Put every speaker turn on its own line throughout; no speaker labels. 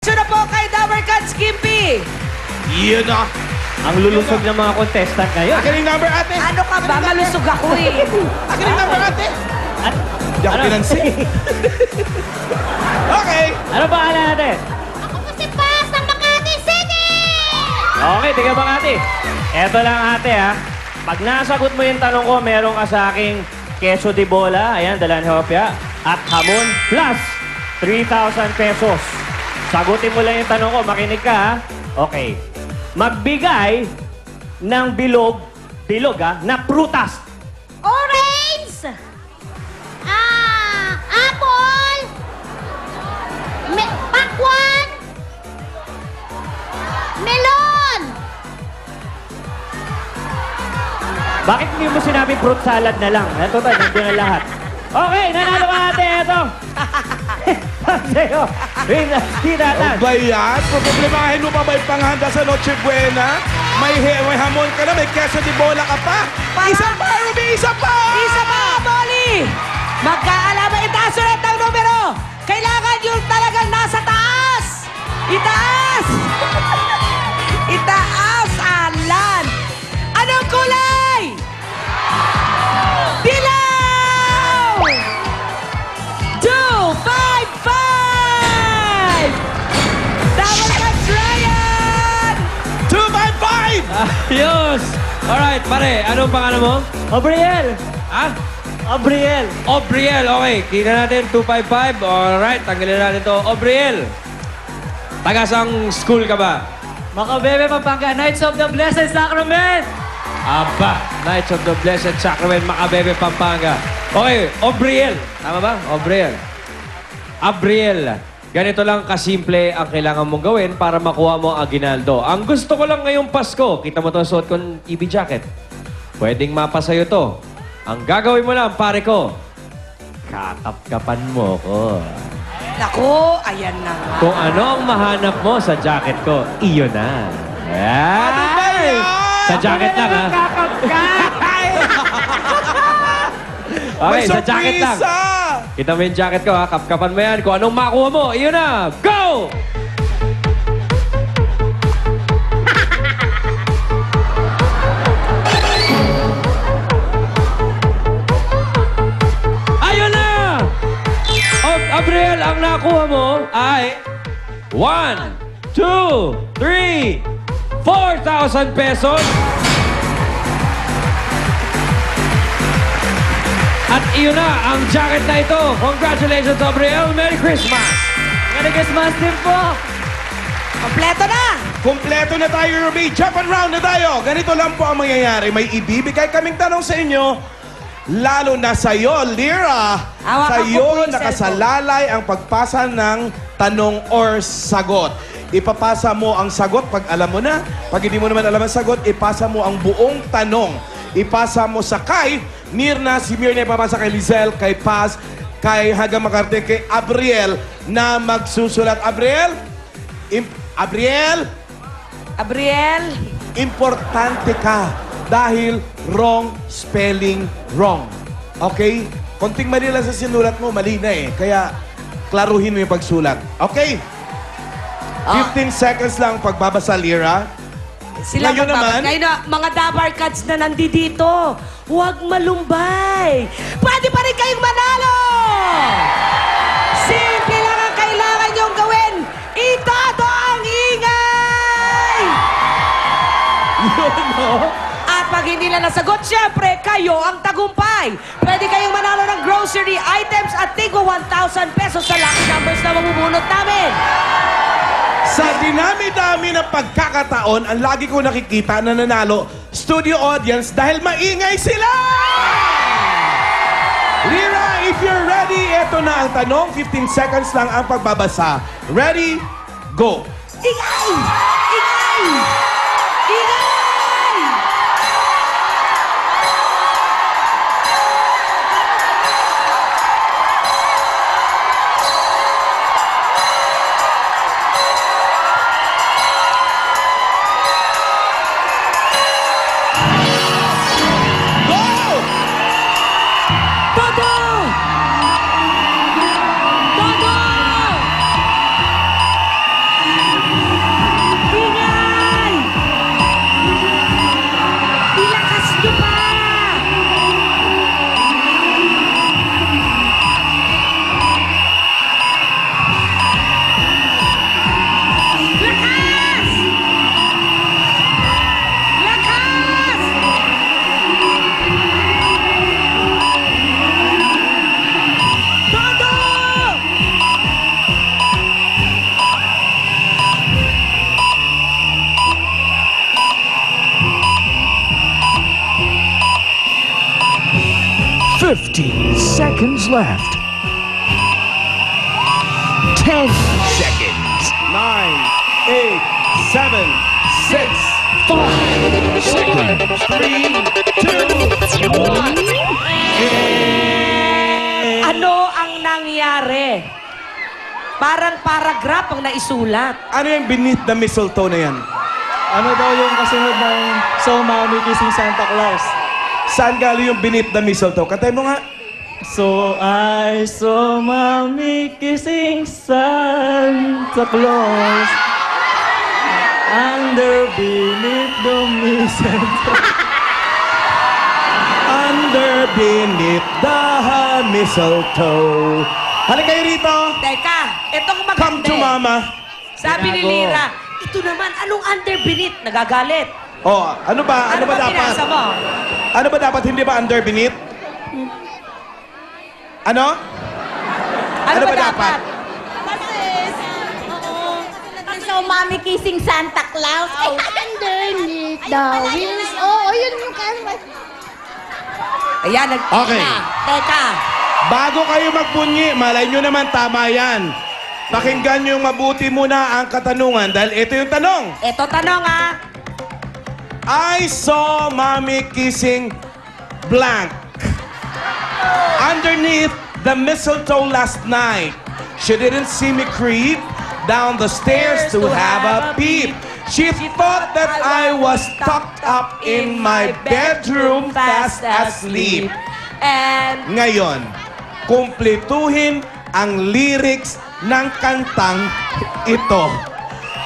So na po kay Dabarkat Skimpy.
Yun na.
Ang lulusog ng mga contestant ngayon.
Akin yung number, ate.
Ano ka ba? Malusog ako eh.
Akin yung number, ate.
At,
Di ako pinansin. Okay.
ano ba ala natin?
Ako po si Paz ng Makati City!
Okay, tiga bang ate? Eto lang ate ha. Pag nasagot mo yung tanong ko, meron ka sa aking queso de bola, ayan, dalan hopya, at hamon plus 3,000 pesos. Sagutin mo lang yung tanong ko, makinig ka ha. Okay. Magbigay ng bilog ha, na prutas.
Orange! Apple! Pakwan! Melon!
Bakit hindi mo sinabi fruit salad na lang? Ito tayo, nandiyan na lahat. Okay, nanalo ka ate, eto. Sa'yo, Dynasty
Ano
Datan.
ba yan? Problemahin mo pa ba yung panghanda sa Noche Buena? May hamon ka na, may queso de bola ka pa. Isa pa, Ruby, isa pa!
Isa pa, Molly! Magkaalaman, itaas ulit ang numero! Kailangan yung talagang nasa taas! Itaas! Itaas, Alan! Anong kulay? Dilaw! 255! Dabarkat Ryan!
255!
Ayos! Alright, pare, anong pangalan mo?
Obriel!
Ha?
Obriel!
Obriel, okay. Tingnan natin, 255. Alright, tanggalin natin to. Obriel, taga-sang school ka ba?
Makabebe Pampanga, Knights of the Blessed Sacrament!
Aba, Knights of the Blessed Sacrament, Makabebe, Pampanga. Okay, Obriel. Tama ba? Obriel. Abriel. Ganito lang kasimple ang kailangan mong gawin para makuha mo ang aginaldo. Ang gusto ko lang ngayong Pasko, kita mo to suot kong EB jacket. Pwedeng mapa sa'yo to. Ang gagawin mo lang, pare ko, kakapkapan mo ko.
Naku, ayan na nga.
Kung ano ang mahanap mo sa jacket ko, iyon na. Yan!
Ano ba yan?
Sa jacket lang, ha? Okay, sa jacket lang. Kita mo yung jacket ko, ha? Kapkapan mo yan. Kung anong makuha mo, iyon na. Go! Ayun na! Abriel, ang nakuha mo ay 1, 2, 3, 4,000 pesos. At iyon na, ang jacket na ito. Congratulations, Abriel. Merry Christmas!
Merry Christmas din po!
Kompleto na!
Kompleto na tayo, Ruby. Jump and round na tayo. Ganito lang po ang mangyayari. May ibibigay kaming tanong sa inyo. Lalo na sa'yo, Lyra.
Hawakan ko po
Sa'yo
yung
nakasalalay ang pagpasa ng tanong or sagot. Ipapasa mo ang sagot pag alam mo na. Pag hindi mo naman alam ang sagot, ipasa mo ang buong tanong. Ipasa mo sa kay Mirna, si Mirna ipapasa kay Lizelle, kay Paz, kay Haga Macarte, kay Abriel na magsusulat. Abriel? Abriel?
Abriel?
Importante ka dahil wrong spelling wrong. Okay? Konting mali lang sa sinulat mo, mali na eh. Kaya, klaruhin mo yung pagsulat. Okay? 15 seconds lang pagbabasa, Lyra.
Sila
Ngayon naman-
Kayo na, mga Dabarkats na nandito, huwag malumbay. Pwede pa rin kayong manalo! Simple lang ang kailangan niyong gawin. Itado ang ingay!
Yun, no?
At pag hindi na nasagot, syempre, kayo ang tagumpay. Pwede kayong manalo ng grocery items at tigwa 1,000 pesos sa lucky numbers na mabubunot namin.
Sa dinami-dami ng pagkakataon, ang lagi ko nakikita na nanalo, studio audience dahil maingay sila! Lyra, if you're ready, eto na ang tanong. 15 seconds lang ang pagbabasa. Ready? Go!
Ingay! Ingay! Ingay!
Go!
Todo! Todo!
left. 10 seconds.
9, 8, 7, 6,
5 seconds.
3, 2, 1.
Ano ang nangyari? Parang paragraph ang naisulat.
Ano yung beneath the mistletoe na yan?
Ano daw yung kasunod ng So Mommy Kissing Santa Claus?
Saan galing yung beneath the mistletoe? Katay mo nga.
So I saw Mommy kissing Santa Claus under beneath the mistletoe.
Under beneath the mistletoe. Halika kayo rito.
Teka, itong maganda.
Come to mama.
Sabi ni Lira, ito naman, anong under beneath? Nagagalit.
Oh, ano ba? Ano ba dapat?
pinasa mo?
Ano ba dapat? Hindi ba under beneath? Ano?
Ano ba dapat?
So Mommy Kissing Santa Claus. Ay, underneath the wheels. Oo, yun yung kanta.
Ayan,
Okay.
Teka.
Bago kayo magbunyi, malay nyo naman tama yan. Pakinggan nyo mabuti muna ang katanungan dahil ito yung tanong.
Ito tanong
I saw mommy kissing blank underneath the mistletoe last night. She didn't see me creep down the stairs to have a peep. She thought that I was tucked up in my bedroom fast asleep.
And
Ngayon, kumpletuhin ang lyrics ng kantang ito.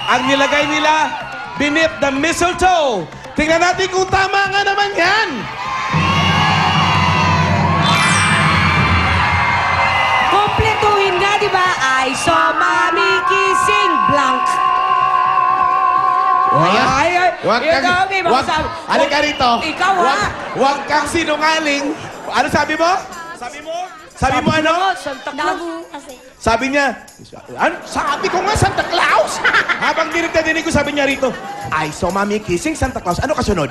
Ang nilagay nila, beneath the mistletoe. Tingnan natin kung tama nga naman yan.
kumpletuhin nga, di ba? I saw mommy kissing blank.
Wag kang, halika rito.
Ikaw, ha?
Wag kang sinungaling. Ano sabi mo? Sabi mo ano?
Santa Claus.
Sabi niya, sabi ko nga Santa Claus. Habang dinig na dinig ko, sabi niya rito, I saw mommy kissing Santa Claus. Ano kasunod?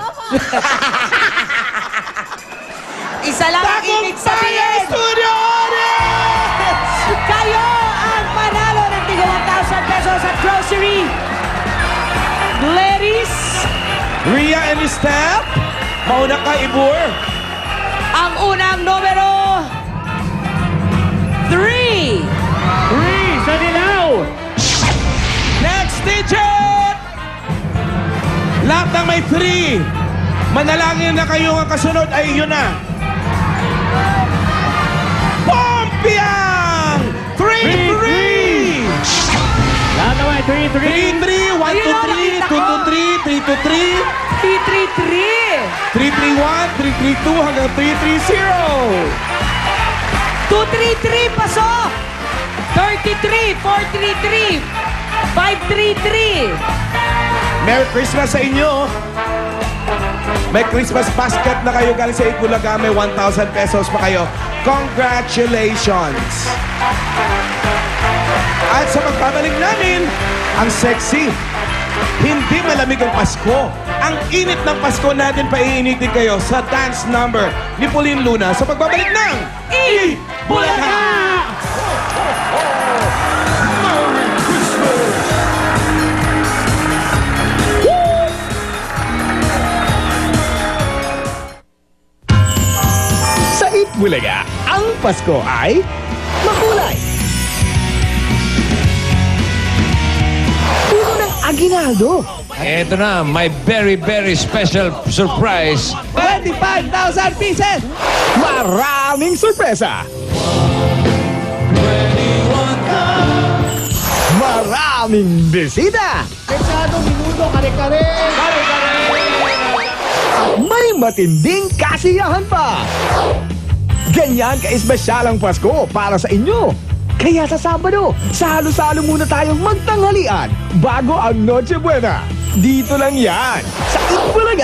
Isa lang ang ibig sabihin.
Studio audience!
Kayo ang panalo ng tigo 1,000 pesos at grocery. Ladies,
Rhea and Steph, mauna ka, Ibur.
ang unang numero 3.
3 sa dilaw.
Next digit! Lahat ng may 3. Manalangin na kayo ang kasunod ay yun na. Pompiang! 3-3!
Lahat naman, 3-3.
3-3, 1-2-3, 2-2-3, 3-2-3,
3-3-3.
3-3-1, 3-3-2 hanggang 3-3-0.
2-3-3, pasok! 33, 4-3-3, 5-3-3.
Merry Christmas sa inyo! May Christmas basket na kayo galing sa Itbulaga. May 1,000 pesos pa kayo. Congratulations! At sa pagbabalik namin, ang sexy. Hindi malamig ang Pasko. Ang init ng Pasko natin paiinitin kayo sa dance number ni Pauline Luna sa pagbabalik ng Bulaga!
Sa Itbulaga, ang Pasko ay makulay. Puno ng aginaldo.
Ito na, my very, very special surprise.
25,000 pieces! Maraming sorpresa! Maraming bisita! At may matinding kasiyahan pa! Ganyan ka-espesyal ang Pasko para sa inyo! Kaya sa Sabado, salo-salo muna tayong magtanghalian bago ang Noche Buena. Dito lang yan, sa Itbulaga.